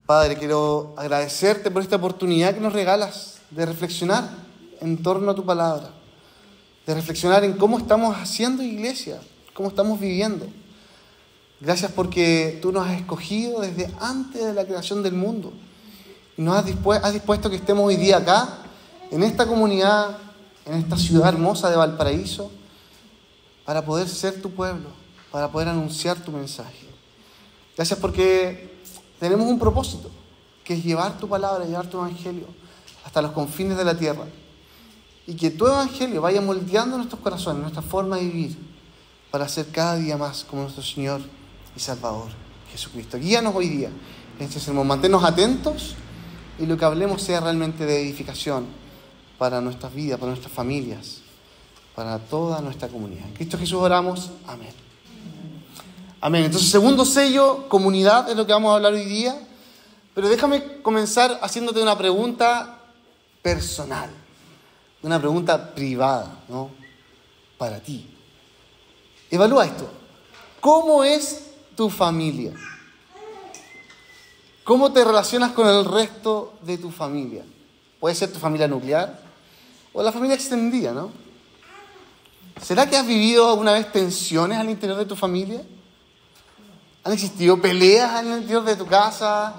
Padre, quiero agradecerte por esta oportunidad que nos regalas de reflexionar en torno a tu palabra, de reflexionar en cómo estamos haciendo iglesia, cómo estamos viviendo. Gracias porque tú nos has escogido desde antes de la creación del mundo y nos has dispuesto que estemos hoy día acá, en esta comunidad, en esta ciudad hermosa de Valparaíso, para poder ser tu pueblo, para poder anunciar tu mensaje. Gracias porque tenemos un propósito, que es llevar tu palabra, llevar tu evangelio hasta los confines de la tierra. Y que tu evangelio vaya moldeando nuestros corazones, nuestra forma de vivir, para ser cada día más como nuestro Señor y Salvador, Jesucristo. Guíanos hoy día en este sermón, manténnos atentos y lo que hablemos sea realmente de edificación para nuestras vidas, para nuestras familias, para toda nuestra comunidad. En Cristo Jesús oramos. Amén. Amén. Entonces, segundo sello, comunidad, es lo que vamos a hablar hoy día. Pero déjame comenzar haciéndote una pregunta personal, una pregunta privada, ¿no? Para ti. Evalúa esto. ¿Cómo es tu familia? ¿Cómo te relacionas con el resto de tu familia? Puede ser tu familia nuclear o la familia extendida, ¿no? ¿Será que has vivido alguna vez tensiones al interior de tu familia? ¿Han existido peleas al interior de tu casa?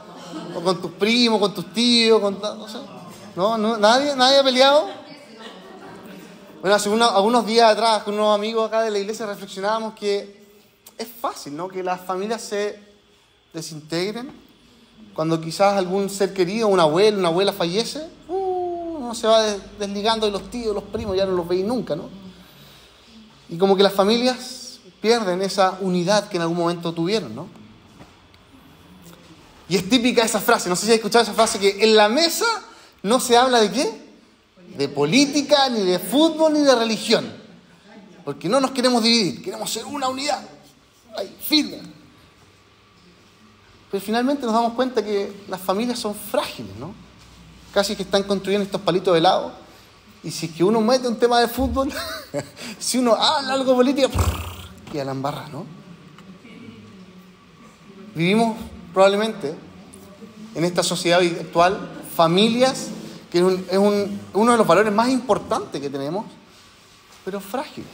¿O con tus primos, con tus tíos? No sé. ¿No? ¿Nadie ha peleado? Bueno, hace algunos días atrás con unos amigos acá de la iglesia reflexionábamos que es fácil, ¿no? Que las familias se desintegren cuando quizás algún ser querido, un abuelo, una abuela fallece. Uno se va desligando de los tíos, los primos, ya no los veis nunca, ¿no? Y como que las familias pierden esa unidad que en algún momento tuvieron, ¿no? Y es típica esa frase, no sé si has escuchado esa frase, que en la mesa no se habla de ¿qué? De política, ni de fútbol, ni de religión. Porque no nos queremos dividir, queremos ser una unidad. Ay, firme. Pero finalmente nos damos cuenta que las familias son frágiles, ¿no? Casi que están construyendo estos palitos de helado. Y si es que uno mete un tema de fútbol, si uno habla algo de política, queda la embarra, ¿no? Vivimos probablemente en esta sociedad actual familias que es uno de los valores más importantes que tenemos, pero frágiles.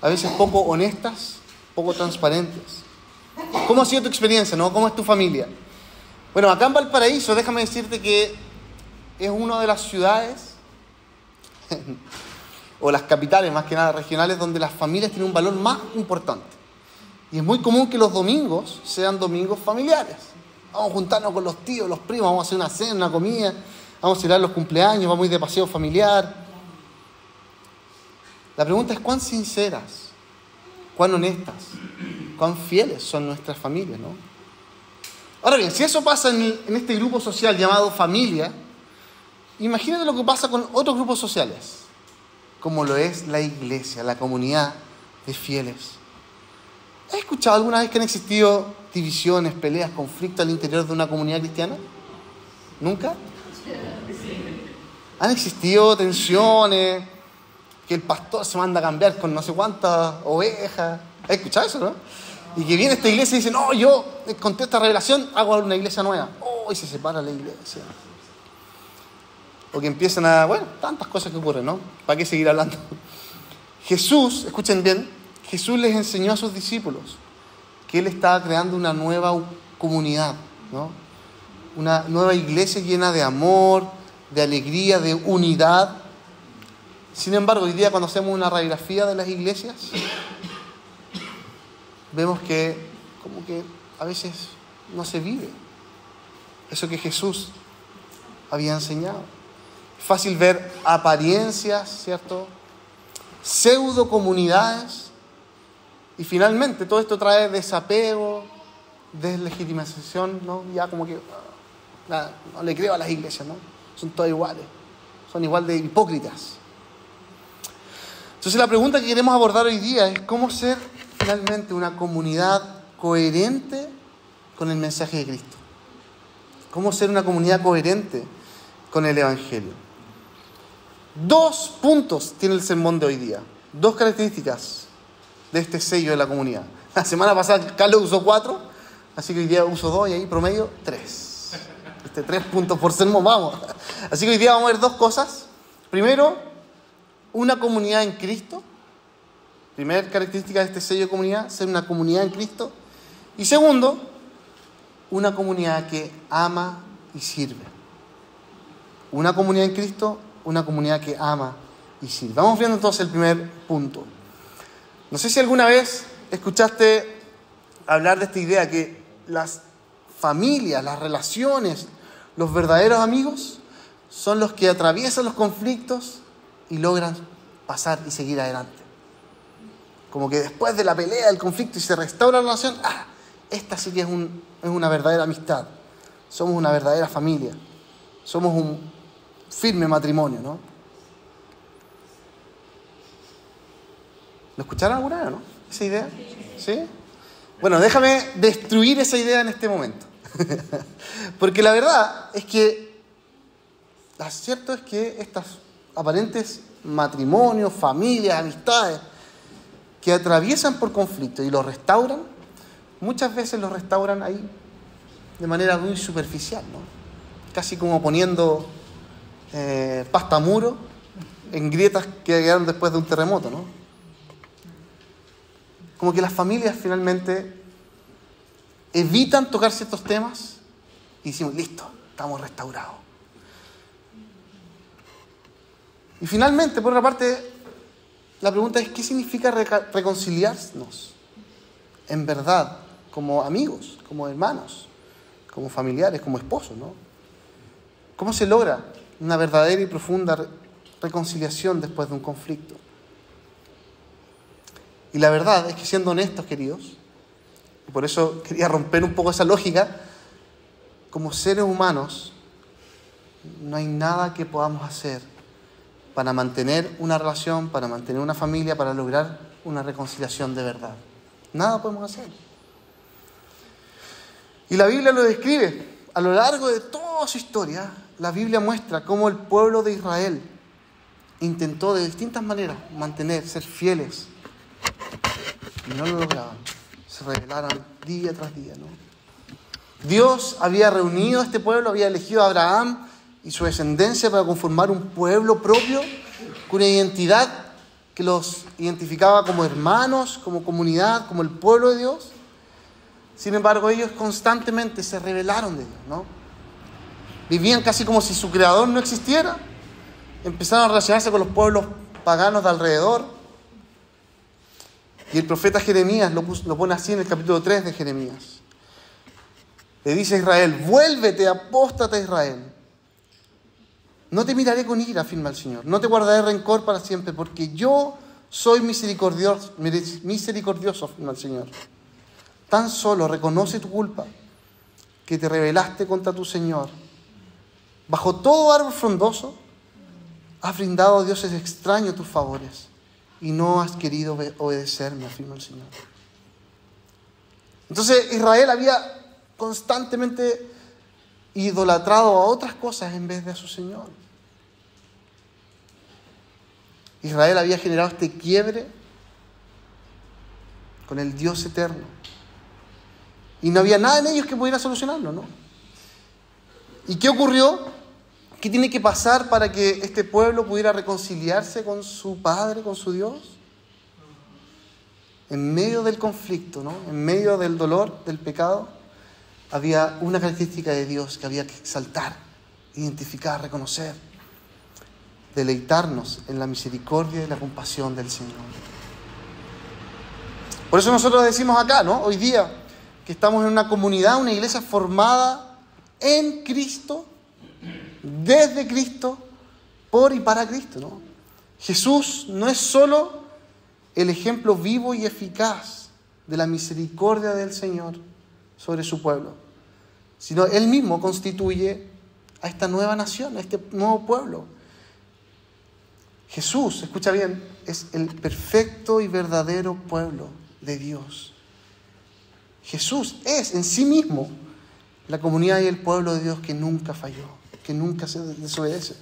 A veces poco honestas, poco transparentes. ¿Cómo ha sido tu experiencia, no? ¿Cómo es tu familia? Bueno, acá en Valparaíso, déjame decirte que es una de las ciudades o las capitales, más que nada regionales, donde las familias tienen un valor más importante. Y es muy común que los domingos sean domingos familiares. Vamos a juntarnos con los tíos, los primos, vamos a hacer una cena, una comida, vamos a celebrar los cumpleaños, vamos a ir de paseo familiar. La pregunta es cuán sinceras, cuán honestas, cuán fieles son nuestras familias, ¿no? Ahora bien, si eso pasa en este grupo social llamado familia, imagínate lo que pasa con otros grupos sociales, como lo es la iglesia, la comunidad de fieles. ¿Has escuchado alguna vez que han existido divisiones, peleas, conflictos al interior de una comunidad cristiana? ¿Nunca? ¿Han existido tensiones, que el pastor se manda a cambiar con no sé cuántas ovejas? ¿Has escuchado eso, no? Y que viene esta iglesia y dice, no, yo con esta revelación hago una iglesia nueva. Y se separa la iglesia. O que empiezan tantas cosas que ocurren, ¿no? ¿Para qué seguir hablando? Jesús, escuchen bien, Jesús les enseñó a sus discípulos que Él estaba creando una nueva comunidad, ¿no? Una nueva iglesia llena de amor, de alegría, de unidad. Sin embargo, hoy día cuando hacemos una radiografía de las iglesias, vemos que como que a veces no se vive eso que Jesús había enseñado. Es fácil ver apariencias, ¿cierto? Pseudo comunidades. Y finalmente todo esto trae desapego, deslegitimación, ¿no? Ya como que no le creo a las iglesias, ¿no? Son todas iguales, son igual de hipócritas. Entonces la pregunta que queremos abordar hoy día es cómo ser finalmente una comunidad coherente con el mensaje de Cristo. Cómo ser una comunidad coherente con el Evangelio. 2 puntos tiene el sermón de hoy día, 2 características de este sello de la comunidad. La semana pasada Carlos usó 4, así que hoy día uso 2 y ahí promedio 3. 3 puntos por sermón, vamos. Así que hoy día vamos a ver 2 cosas. Primero, una comunidad en Cristo. Primera característica de este sello de comunidad, ser una comunidad en Cristo. Y segundo, una comunidad que ama y sirve. Una comunidad en Cristo, una comunidad que ama y sirve. Vamos viendo entonces el primer punto. No sé si alguna vez escuchaste hablar de esta idea que las familias, las relaciones, los verdaderos amigos son los que atraviesan los conflictos y logran pasar y seguir adelante. Como que después de la pelea, del conflicto y se restaura la relación, esta sí que es una verdadera amistad. Somos una verdadera familia. Somos un firme matrimonio, ¿no? ¿Lo escucharon alguna vez, no? ¿Esa idea? ¿Sí? Bueno, déjame destruir esa idea en este momento. Porque la verdad es que, lo cierto es que estas aparentes matrimonios, familias, amistades, que atraviesan por conflicto y los restauran, muchas veces los restauran ahí de manera muy superficial, ¿no? Casi como poniendo pasta muro en grietas que quedaron después de un terremoto, ¿no? Como que las familias finalmente evitan tocar ciertos temas y decimos, listo, estamos restaurados. Y finalmente, por otra parte, la pregunta es, ¿qué significa reconciliarnos en verdad, como amigos, como hermanos, como familiares, como esposos, ¿no? ¿Cómo se logra una verdadera y profunda reconciliación después de un conflicto? Y la verdad es que, siendo honestos, queridos, y por eso quería romper un poco esa lógica, como seres humanos, no hay nada que podamos hacer para mantener una relación, para mantener una familia, para lograr una reconciliación de verdad. Nada podemos hacer. Y la Biblia lo describe. A lo largo de toda su historia, la Biblia muestra cómo el pueblo de Israel intentó de distintas maneras ser fieles. Y no lo lograban. Se rebelaron día tras día, ¿no? Dios había reunido a este pueblo, había elegido a Abraham y su descendencia para conformar un pueblo propio, con una identidad que los identificaba como hermanos, como comunidad, como el pueblo de Dios. Sin embargo, ellos constantemente se rebelaron de Dios, ¿no? Vivían casi como si su creador no existiera. Empezaron a relacionarse con los pueblos paganos de alrededor. Y el profeta Jeremías lo pone así en el capítulo 3 de Jeremías. Le dice a Israel, vuélvete, apóstata Israel. No te miraré con ira, afirma el Señor. No te guardaré rencor para siempre, porque yo soy misericordioso, afirma el Señor. Tan solo reconoce tu culpa, que te rebelaste contra tu Señor. Bajo todo árbol frondoso, has brindado a dioses extraños tus favores, y no has querido obedecerme, afirma el Señor. Entonces Israel había constantemente idolatrado a otras cosas en vez de a su Señor. Israel había generado este quiebre con el Dios eterno. Y no había nada en ellos que pudiera solucionarlo, ¿no? ¿Y qué ocurrió? ¿Qué tiene que pasar para que este pueblo pudiera reconciliarse con su Padre, con su Dios? En medio del conflicto, ¿no? En medio del dolor, del pecado, había una característica de Dios que había que exaltar, identificar, reconocer, deleitarnos en la misericordia y la compasión del Señor. Por eso nosotros decimos acá, ¿no? Hoy día, que estamos en una comunidad, una iglesia formada en Cristo, desde Cristo, por y para Cristo, ¿no? Jesús no es solo el ejemplo vivo y eficaz de la misericordia del Señor sobre su pueblo, sino Él mismo constituye a esta nueva nación, a este nuevo pueblo. Jesús, escucha bien, es el perfecto y verdadero pueblo de Dios. Jesús es en sí mismo la comunidad y el pueblo de Dios que nunca falló, que nunca se desobedece.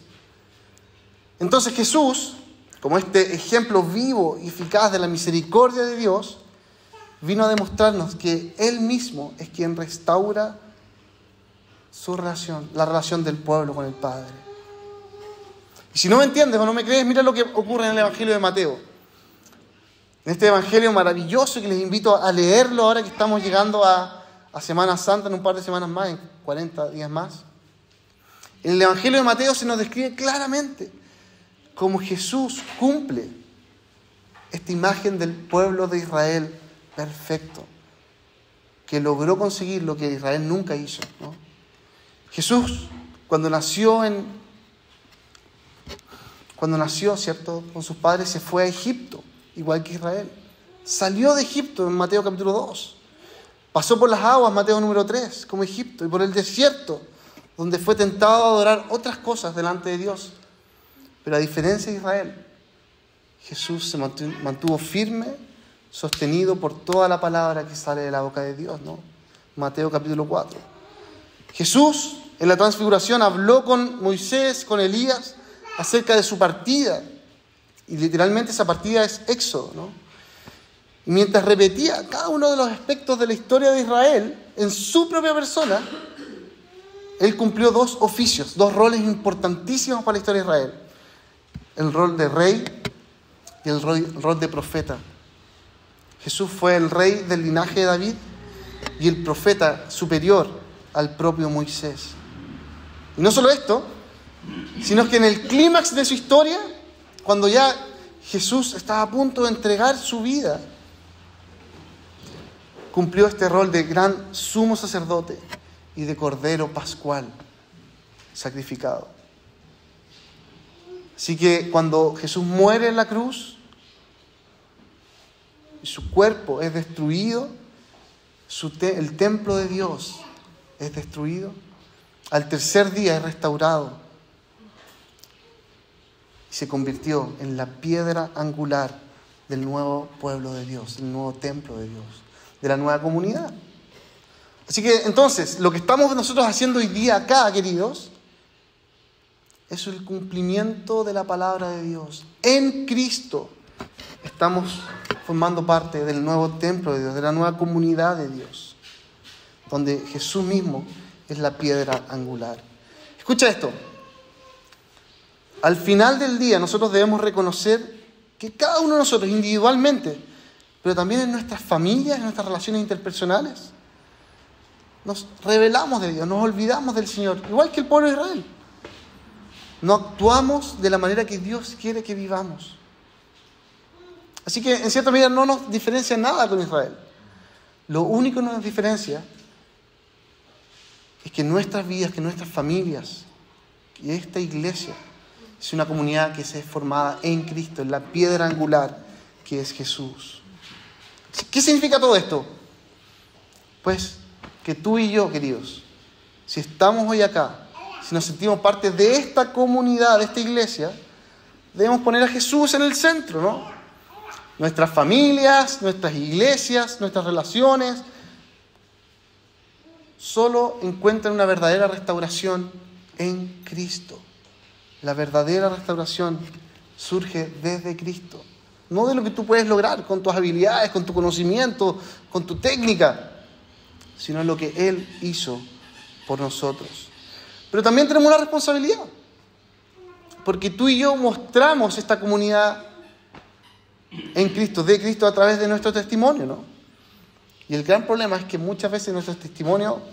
Entonces Jesús, como este ejemplo vivo y eficaz de la misericordia de Dios, vino a demostrarnos que Él mismo es quien restaura su relación, la relación del pueblo con el Padre. Y si no me entiendes o no me crees, mira lo que ocurre en el Evangelio de Mateo. En este Evangelio maravilloso que les invito a leerlo ahora que estamos llegando a Semana Santa, en un par de semanas más, en 40 días más. En el Evangelio de Mateo se nos describe claramente cómo Jesús cumple esta imagen del pueblo de Israel perfecto, que logró conseguir lo que Israel nunca hizo, ¿no? Jesús, cuando nació, ¿cierto?, con sus padres, se fue a Egipto, igual que Israel. Salió de Egipto en Mateo capítulo 2. Pasó por las aguas, Mateo número 3, como Egipto, y por el desierto, donde fue tentado a adorar otras cosas delante de Dios. Pero a diferencia de Israel, Jesús se mantuvo firme, sostenido por toda la palabra que sale de la boca de Dios, ¿no? Mateo capítulo 4. Jesús, en la transfiguración, habló con Moisés, con Elías, acerca de su partida. Y literalmente esa partida es Éxodo, ¿no? Y mientras repetía cada uno de los aspectos de la historia de Israel en su propia persona, Él cumplió dos oficios, dos roles importantísimos para la historia de Israel. El rol de rey y el rol de profeta. Jesús fue el rey del linaje de David y el profeta superior al propio Moisés. Y no solo esto, sino que en el clímax de su historia, cuando ya Jesús estaba a punto de entregar su vida, cumplió este rol de gran sumo sacerdote y de cordero pascual sacrificado. Así que cuando Jesús muere en la cruz y su cuerpo es destruido, el templo de Dios es destruido, al tercer día es restaurado y se convirtió en la piedra angular del nuevo pueblo de Dios, del nuevo templo de Dios, de la nueva comunidad. Así que entonces, lo que estamos nosotros haciendo hoy día acá, queridos, es el cumplimiento de la palabra de Dios. En Cristo estamos formando parte del nuevo templo de Dios, de la nueva comunidad de Dios, donde Jesús mismo es la piedra angular. Escucha esto. Al final del día nosotros debemos reconocer que cada uno de nosotros individualmente, pero también en nuestras familias, en nuestras relaciones interpersonales, nos rebelamos de Dios, nos olvidamos del Señor, igual que el pueblo de Israel. No actuamos de la manera que Dios quiere que vivamos. Así que en cierta medida no nos diferencia nada con Israel. Lo único que nos diferencia es que nuestras vidas, que nuestras familias, que esta iglesia es una comunidad que se es formada en Cristo, en la piedra angular que es Jesús. ¿Qué significa todo esto? Pues que tú y yo, queridos, si estamos hoy acá, si nos sentimos parte de esta comunidad, de esta iglesia, debemos poner a Jesús en el centro, ¿no? Nuestras familias, nuestras iglesias, nuestras relaciones, solo encuentran una verdadera restauración en Cristo. La verdadera restauración surge desde Cristo. No de lo que tú puedes lograr con tus habilidades, con tu conocimiento, con tu técnica, sino lo que Él hizo por nosotros. Pero también tenemos una responsabilidad, porque tú y yo mostramos esta comunidad en Cristo, de Cristo, a través de nuestro testimonio, ¿no? Y el gran problema es que muchas veces nuestro testimonio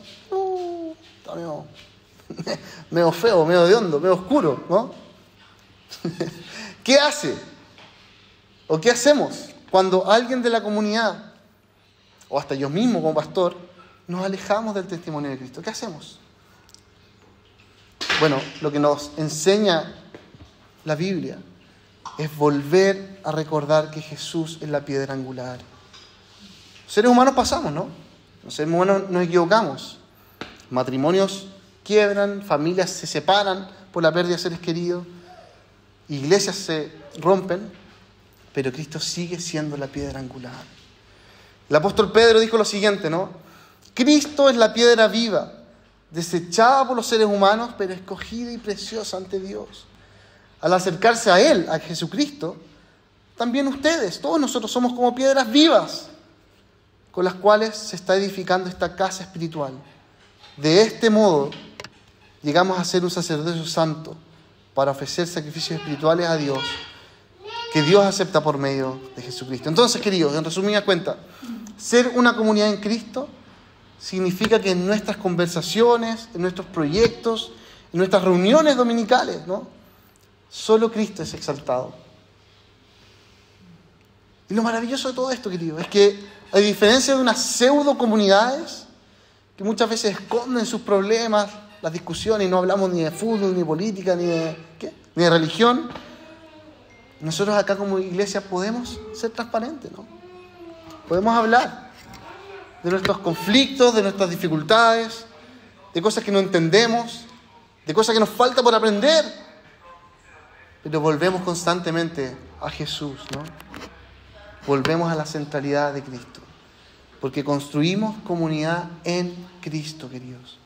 está medio feo, medio hediondo, medio oscuro, ¿no? ¿Qué hace? ¿O qué hacemos cuando alguien de la comunidad, o hasta yo mismo como pastor, nos alejamos del testimonio de Cristo? ¿Qué hacemos? Bueno, lo que nos enseña la Biblia es volver a recordar que Jesús es la piedra angular. Los seres humanos pasamos, ¿no? Los seres humanos nos equivocamos. Matrimonios quiebran, familias se separan por la pérdida de seres queridos, iglesias se rompen, pero Cristo sigue siendo la piedra angular. El apóstol Pedro dijo lo siguiente, ¿no? Cristo es la piedra viva, desechada por los seres humanos, pero escogida y preciosa ante Dios. Al acercarse a Él, a Jesucristo, también ustedes, todos nosotros somos como piedras vivas, con las cuales se está edificando esta casa espiritual. De este modo, llegamos a ser un sacerdocio santo para ofrecer sacrificios espirituales a Dios, que Dios acepta por medio de Jesucristo. Entonces, queridos, en resumida cuenta, ser una comunidad en Cristo significa que en nuestras conversaciones, en nuestros proyectos, en nuestras reuniones dominicales, ¿no?, solo Cristo es exaltado. Y lo maravilloso de todo esto, queridos, es que a diferencia de unas pseudo comunidades que muchas veces esconden sus problemas, las discusiones, y no hablamos ni de fútbol, ni de política, ni de religión, nosotros acá como iglesia podemos ser transparentes, ¿no? Podemos hablar de nuestros conflictos, de nuestras dificultades, de cosas que no entendemos, de cosas que nos falta por aprender, pero volvemos constantemente a Jesús, ¿no? Volvemos a la centralidad de Cristo, porque construimos comunidad en Cristo, queridos.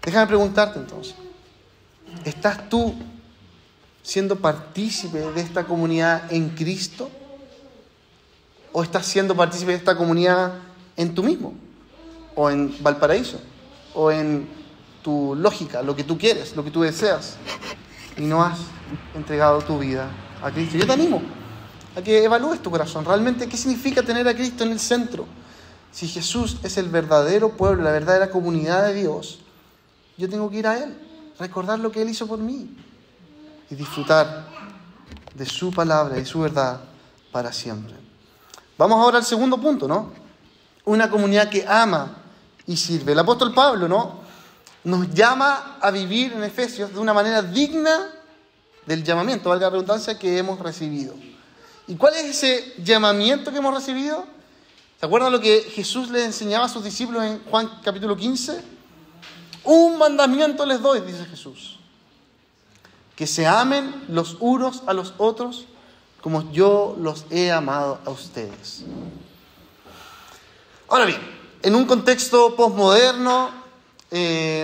Déjame preguntarte entonces, ¿estás tú siendo partícipe de esta comunidad en Cristo? ¿O estás siendo partícipe de esta comunidad en tú mismo? ¿O en Valparaíso? ¿O en tu lógica, lo que tú quieres, lo que tú deseas? Y no has entregado tu vida a Cristo. Yo te animo a que evalúes tu corazón. ¿Realmente qué significa tener a Cristo en el centro? Si Jesús es el verdadero pueblo, la verdadera comunidad de Dios, yo tengo que ir a Él, recordar lo que Él hizo por mí y disfrutar de su palabra y su verdad para siempre. Vamos ahora al segundo punto, ¿no? Una comunidad que ama y sirve. El apóstol Pablo, ¿no?, nos llama a vivir en Efesios de una manera digna del llamamiento, valga la redundancia, que hemos recibido. ¿Y cuál es ese llamamiento que hemos recibido? ¿Se acuerdan lo que Jesús les enseñaba a sus discípulos en Juan capítulo 15? Un mandamiento les doy, dice Jesús: que se amen los unos a los otros como yo los he amado a ustedes. Ahora bien, en un contexto postmoderno,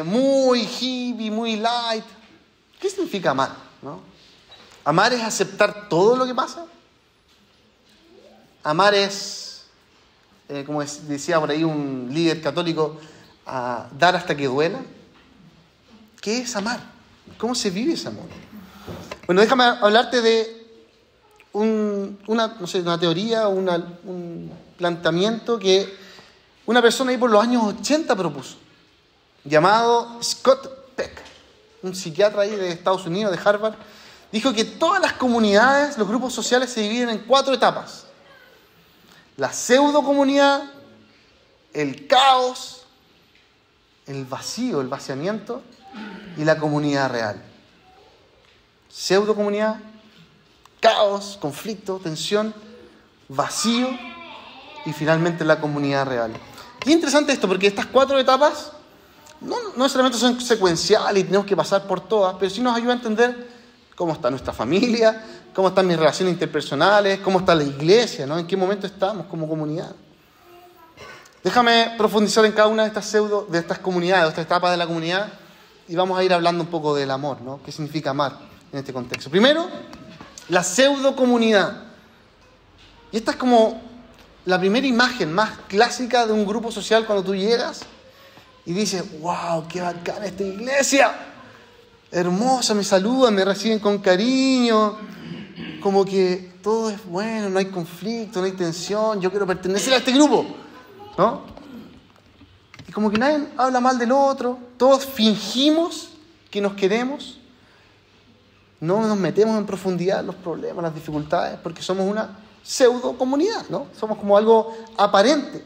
muy hippie, muy light, ¿qué significa amar, no? ¿Amar es aceptar todo lo que pasa? Amar es, como decía por ahí un líder católico, dar hasta que duela. ¿Qué es amar? ¿Cómo se vive ese amor? Bueno, déjame hablarte de una teoría, un planteamiento que una persona ahí por los años 80 propuso, llamado Scott Peck, un psiquiatra ahí de Estados Unidos, de Harvard. Dijo que todas las comunidades, los grupos sociales, se dividen en 4 etapas: la pseudo-comunidad, el caos, el vacío, el vaciamiento, y la comunidad real. Pseudo-comunidad, caos, conflicto, tensión, vacío y finalmente la comunidad real. Qué interesante esto, porque estas 4 etapas no necesariamente son secuenciales y tenemos que pasar por todas, pero sí nos ayuda a entender cómo está nuestra familia, cómo están mis relaciones interpersonales, cómo está la iglesia, ¿no? En qué momento estamos como comunidad. Déjame profundizar en cada una de estas comunidades, de estas etapas de la comunidad, y vamos a ir hablando un poco del amor, ¿no? ¿Qué significa amar en este contexto? Primero, la pseudo-comunidad. Y esta es como la primera imagen más clásica de un grupo social cuando tú llegas y dices: ¡wow, qué bacana esta iglesia! Hermosa, me saludan, me reciben con cariño, como que todo es bueno, no hay conflicto, no hay tensión, yo quiero pertenecer a este grupo, ¿no? Y como que nadie habla mal del otro, todos fingimos que nos queremos, no nos metemos en profundidad en los problemas, las dificultades, porque somos una pseudo comunidad, ¿no? Somos como algo aparente,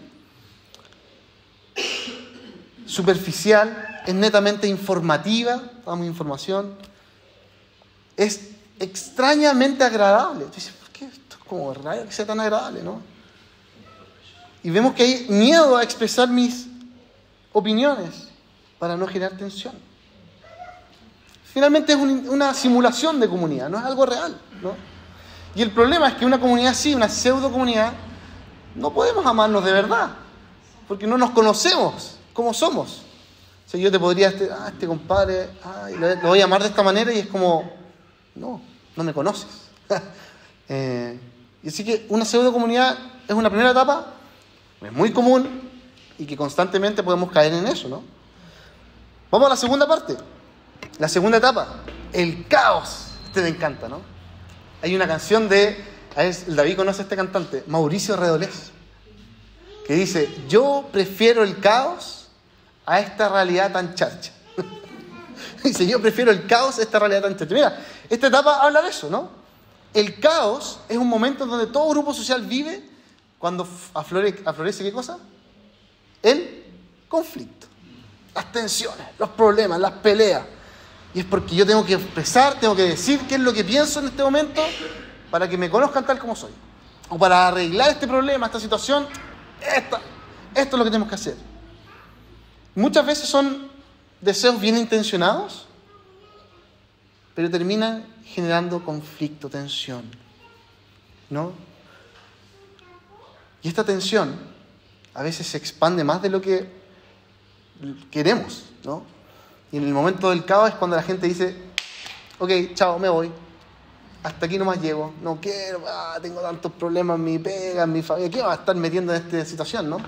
superficial, es netamente informativa, damos información, es extrañamente agradable. Tú dices: ¿por qué esto es como raro que sea tan agradable, no? Y vemos que hay miedo a expresar mis opiniones para no generar tensión. Finalmente es una simulación de comunidad, no es algo real, ¿no? Y el problema es que una comunidad así, una pseudo comunidad, no podemos amarnos de verdad, porque no nos conocemos como somos. O sea, yo te podría, este compadre, lo voy a amar de esta manera, y es como, no me conoces. Y así que una pseudo comunidad es una primera etapa, es muy común y que constantemente podemos caer en eso, ¿no? Vamos a la segunda parte, la segunda etapa, el caos. Este me encanta, ¿no? Hay una canción el David conoce a este cantante, Mauricio Redolés, que dice: yo prefiero el caos a esta realidad tan charcha. Dice: yo prefiero el caos a esta realidad tan charcha. Mira, esta etapa habla de eso, ¿no? El caos es un momento donde todo grupo social vive cuando aflorece, ¿qué cosa? El conflicto, las tensiones, los problemas, las peleas. Y es porque yo tengo que expresar, tengo que decir qué es lo que pienso en este momento para que me conozcan tal como soy. O para arreglar este problema, esta situación, esto es lo que tenemos que hacer. Muchas veces son deseos bien intencionados, pero terminan generando conflicto, tensión, ¿no? Y esta tensión a veces se expande más de lo que queremos, ¿no? Y en el momento del caos es cuando la gente dice: ok, chao, me voy. Hasta aquí nomás llego. No quiero, tengo tantos problemas en mi pega, en mi familia. ¿Qué va a estar metiendo en esta situación, no?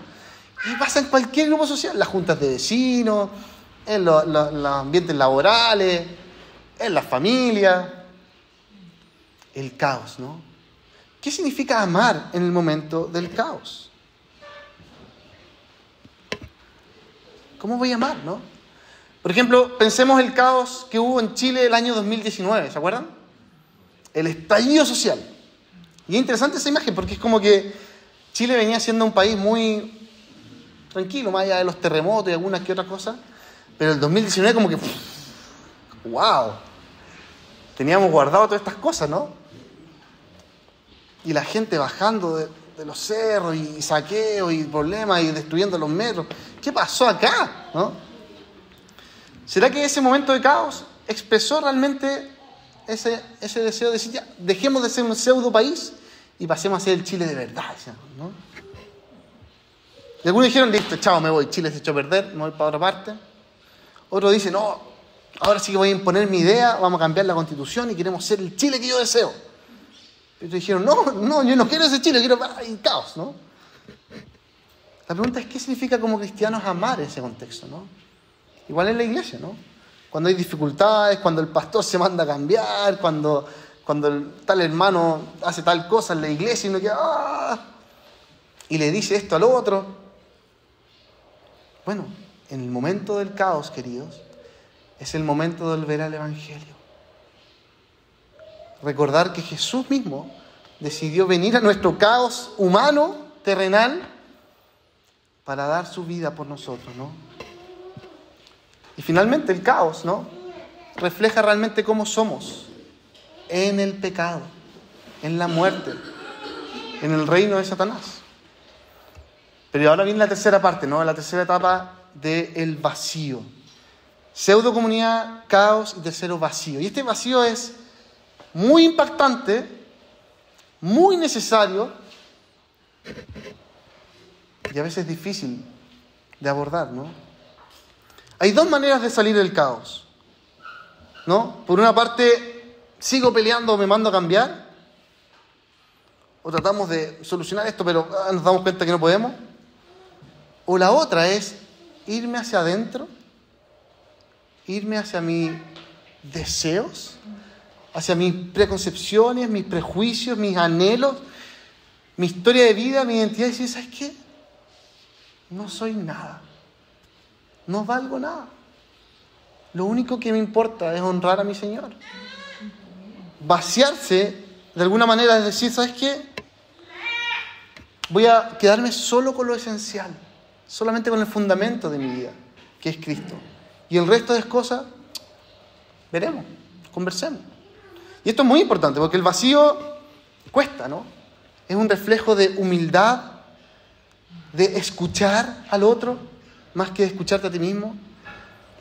Y pasa en cualquier grupo social. Las juntas de vecinos, en los ambientes laborales, en las familias. El caos, ¿no? ¿Qué significa amar en el momento del caos? ¿Cómo voy a amar, no? Por ejemplo, pensemos el caos que hubo en Chile el año 2019, ¿se acuerdan? El estallido social. Y es interesante esa imagen porque es como que Chile venía siendo un país muy tranquilo, más allá de los terremotos y algunas que otras cosas, pero el 2019 como que ¡wow! Teníamos guardado todas estas cosas, ¿no? Y la gente bajando de los cerros y saqueos y problemas y destruyendo los metros. ¿Qué pasó acá? ¿No? ¿Será que ese momento de caos expresó realmente ese deseo de decir: ya, dejemos de ser un pseudo país y pasemos a ser el Chile de verdad, ¿no? Y algunos dijeron: listo, chao, me voy, Chile se echó a perder, me voy para otra parte. Otros dicen: no, ahora sí que voy a imponer mi idea, vamos a cambiar la Constitución y queremos ser el Chile que yo deseo. Y otros dijeron: no, yo no quiero ese Chile, quiero el caos, ¿no? La pregunta es: ¿qué significa como cristianos amar ese contexto, no? Igual en la iglesia, ¿no? Cuando hay dificultades, cuando el pastor se manda a cambiar, cuando tal hermano hace tal cosa en la iglesia y uno queda y le dice esto al otro. Bueno, en el momento del caos, queridos, es el momento de volver al Evangelio. Recordar que Jesús mismo decidió venir a nuestro caos humano, terrenal, para dar su vida por nosotros, ¿no? Y finalmente el caos, ¿no? Refleja realmente cómo somos en el pecado, en la muerte, en el reino de Satanás. Pero ahora viene la tercera parte, ¿no? La tercera etapa del vacío. Pseudo comunidad, caos y tercero vacío. Y este vacío es muy impactante, muy necesario y a veces difícil de abordar, ¿no? Hay dos maneras de salir del caos, ¿no? Por una parte, sigo peleando o me mando a cambiar, o tratamos de solucionar esto, pero nos damos cuenta que no podemos. O la otra es irme hacia adentro, irme hacia mis deseos, hacia mis preconcepciones, mis prejuicios, mis anhelos, mi historia de vida, mi identidad, y decir: ¿sabes qué? No soy nada. No valgo nada. Lo único que me importa es honrar a mi Señor. Vaciarse, de alguna manera, es decir: ¿sabes qué? Voy a quedarme solo con lo esencial, solamente con el fundamento de mi vida, que es Cristo. Y el resto de cosas, veremos, conversemos. Y esto es muy importante, porque el vacío cuesta, ¿no? Es un reflejo de humildad, de escuchar al otro, más que escucharte a ti mismo,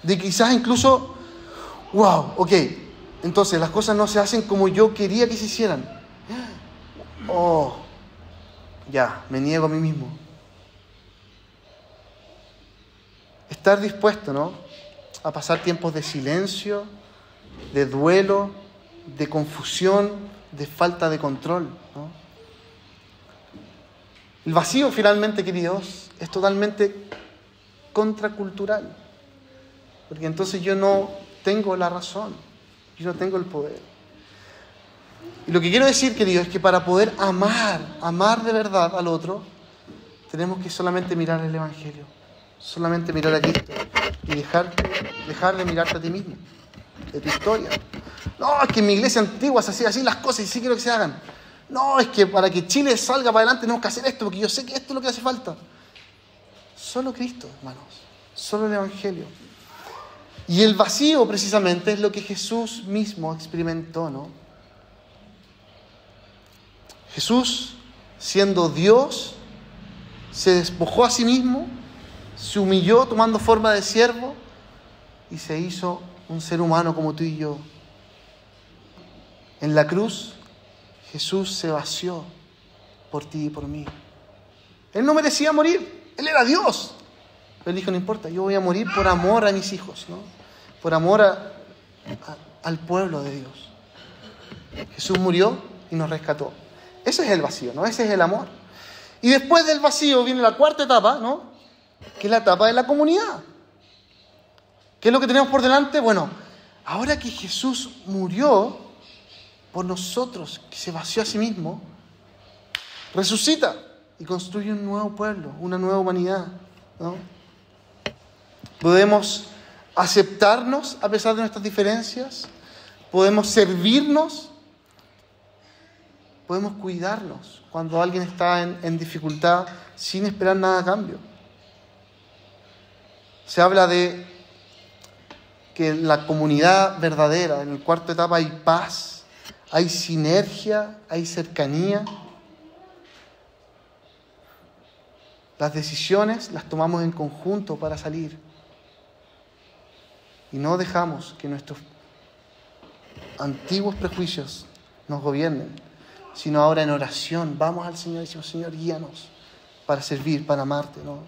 de quizás incluso, wow, ok, entonces las cosas no se hacen como yo quería que se hicieran. Ya, me niego a mí mismo. Estar dispuesto, ¿no?, a pasar tiempos de silencio, de duelo, de confusión, de falta de control, ¿no? El vacío, finalmente, queridos, es totalmente contracultural. porque entonces yo no tengo la razón, yo no tengo el poder. Y lo que quiero decir, queridos, es que para poder amar de verdad al otro, tenemos que solamente mirar el Evangelio, solamente mirar a Cristo y dejar de mirarte a ti mismo, de tu historia. No, es que en mi iglesia antigua se hacían así las cosas y sí quiero que se hagan. No, es que para que Chile salga para adelante tenemos que hacer esto, porque yo sé que esto es lo que hace falta. Solo Cristo, hermanos, solo el Evangelio. Y el vacío, precisamente, es lo que Jesús mismo experimentó, ¿no? Jesús, siendo Dios, se despojó a sí mismo, se humilló tomando forma de siervo y se hizo un ser humano como tú y yo. En la cruz, Jesús se vació por ti y por mí. Él no merecía morir, Él era Dios. Pero Él dijo, no importa, yo voy a morir por amor a mis hijos, ¿no? Por amor al pueblo de Dios. Jesús murió y nos rescató. Ese es el vacío, ¿no? Ese es el amor. Y después del vacío viene la cuarta etapa, ¿no? Que es la etapa de la comunidad. ¿Qué es lo que tenemos por delante? Bueno, ahora que Jesús murió por nosotros, que se vació a sí mismo, resucita y construye un nuevo pueblo, una nueva humanidad, ¿no? Podemos aceptarnos a pesar de nuestras diferencias, podemos servirnos, podemos cuidarnos cuando alguien está en dificultad sin esperar nada a cambio. Se habla de que en la comunidad verdadera, en la cuarta etapa, hay paz, hay sinergia, hay cercanía. Las decisiones las tomamos en conjunto para salir. Y no dejamos que nuestros antiguos prejuicios nos gobiernen, sino ahora en oración vamos al Señor y decimos, Señor, guíanos para servir, para amarte, ¿no?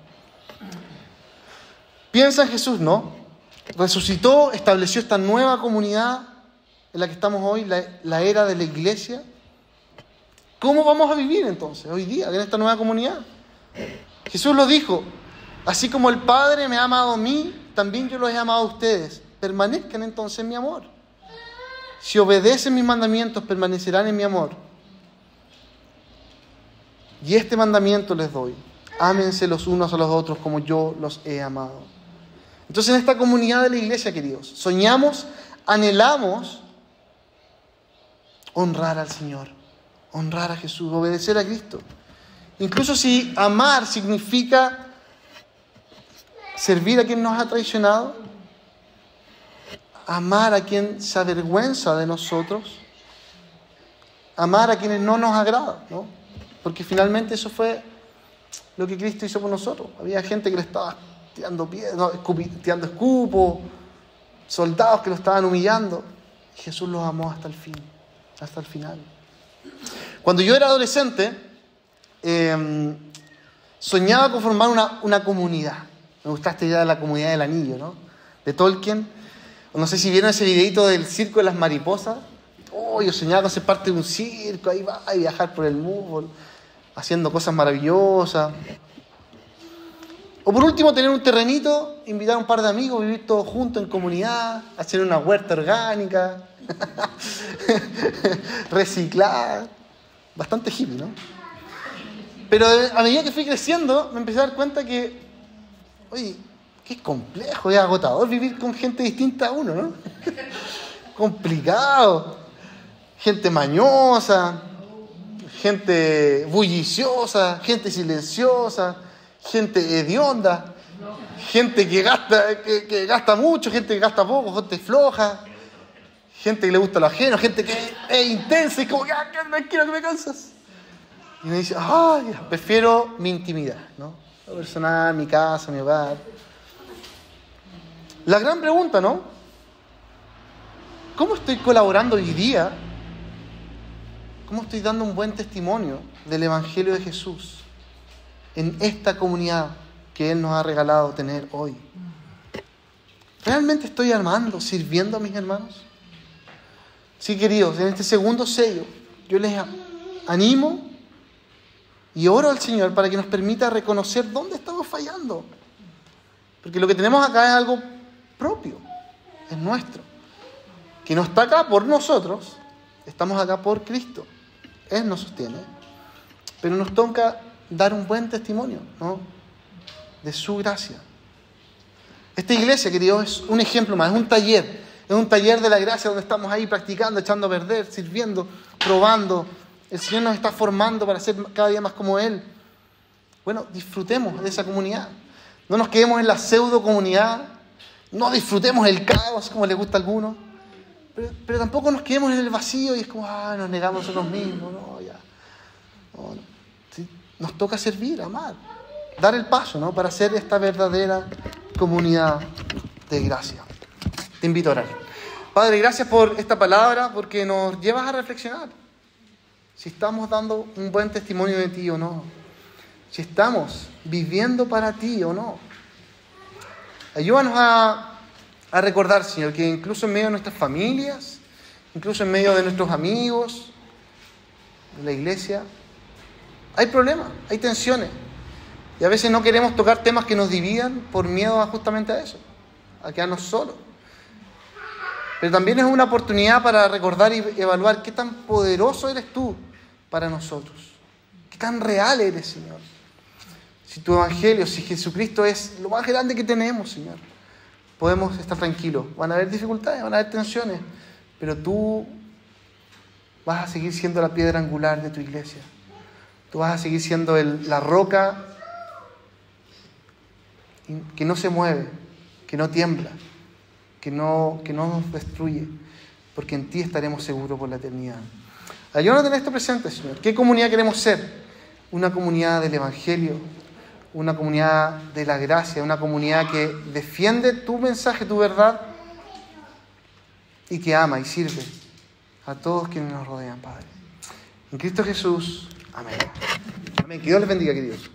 Piensa en Jesús, ¿no? Resucitó, estableció esta nueva comunidad en la que estamos hoy, la era de la iglesia. ¿Cómo vamos a vivir entonces, hoy día, en esta nueva comunidad? Jesús lo dijo, así como el Padre me ha amado a mí, también yo los he amado a ustedes. Permanezcan entonces en mi amor. Si obedecen mis mandamientos, permanecerán en mi amor. Y este mandamiento les doy: ámense los unos a los otros como yo los he amado. Entonces, en esta comunidad de la iglesia, queridos, soñamos, anhelamos honrar al Señor, honrar a Jesús, obedecer a Cristo. Incluso si amar significa servir a quien nos ha traicionado, amar a quien se avergüenza de nosotros, amar a quienes no nos agrada, ¿no? Porque finalmente eso fue lo que Cristo hizo por nosotros. Había gente que le estaba tirando tirando escupo, soldados que lo estaban humillando. Jesús los amó hasta el fin, hasta el final. Cuando yo era adolescente, soñaba con formar una comunidad. Me gustaba esta idea de la comunidad del anillo, ¿no? De Tolkien. No sé si vieron ese videito del circo de las mariposas. Yo soñaba con ser parte de un circo, ahí va, y viajar por el mundo, haciendo cosas maravillosas. O por último, tener un terrenito, invitar a un par de amigos, vivir todos juntos en comunidad, hacer una huerta orgánica, reciclar. Bastante hippie, ¿no? Pero a medida que fui creciendo, me empecé a dar cuenta que, oye, qué complejo, es agotador vivir con gente distinta a uno, ¿no? Complicado. Gente mañosa, gente bulliciosa, gente silenciosa, gente hedionda, gente que gasta mucho, gente que gasta poco, gente floja, gente que le gusta lo ajeno, gente que es intensa y como que tranquilo que me cansas. Y me dice, prefiero mi intimidad, ¿no? Lo personal, mi casa, mi hogar. La gran pregunta, ¿no? ¿Cómo estoy colaborando hoy día? ¿Cómo estoy dando un buen testimonio del Evangelio de Jesús en esta comunidad que Él nos ha regalado tener hoy? ¿Realmente estoy amando, sirviendo a mis hermanos? Sí, queridos, en este segundo sello yo les animo y oro al Señor para que nos permita reconocer dónde estamos fallando. Porque lo que tenemos acá es algo propio, es nuestro. Que no está acá por nosotros, estamos acá por Cristo. Él nos sostiene. Pero nos toca dar un buen testimonio, ¿no?, de su gracia. Esta iglesia, queridos, es un ejemplo más, es un taller de la gracia donde estamos ahí practicando, echando a perder, sirviendo, probando. El Señor nos está formando para ser cada día más como Él. Bueno, disfrutemos de esa comunidad. No nos quedemos en la pseudo comunidad. No disfrutemos el caos como les gusta a algunos. Pero tampoco nos quedemos en el vacío y es como, nos negamos a nosotros mismos. No, ya. No. Sí, nos toca servir, amar, dar el paso, ¿no?, para ser esta verdadera comunidad de gracia. Te invito a orar. Padre, gracias por esta palabra, porque nos llevas a reflexionar. Si estamos dando un buen testimonio de ti o no. Si estamos viviendo para ti o no. Ayúdanos a recordar, Señor, que incluso en medio de nuestras familias, incluso en medio de nuestros amigos, de la iglesia, hay problemas, hay tensiones. Y a veces no queremos tocar temas que nos dividan por miedo justamente a eso, a quedarnos solos. Pero también es una oportunidad para recordar y evaluar qué tan poderoso eres tú para nosotros. Qué tan real eres, Señor. Si tu evangelio, si Jesucristo es lo más grande que tenemos, Señor, podemos estar tranquilos. Van a haber dificultades, van a haber tensiones, pero tú vas a seguir siendo la piedra angular de tu iglesia. Tú vas a seguir siendo la roca que no se mueve, que no tiembla, que no nos destruye, porque en ti estaremos seguros por la eternidad. Ayúdanos a tener esto presente, Señor. ¿Qué comunidad queremos ser? Una comunidad del Evangelio, una comunidad de la gracia, una comunidad que defiende tu mensaje, tu verdad, y que ama y sirve a todos quienes nos rodean, Padre. En Cristo Jesús. Amén. Amén. Que Dios les bendiga, queridos.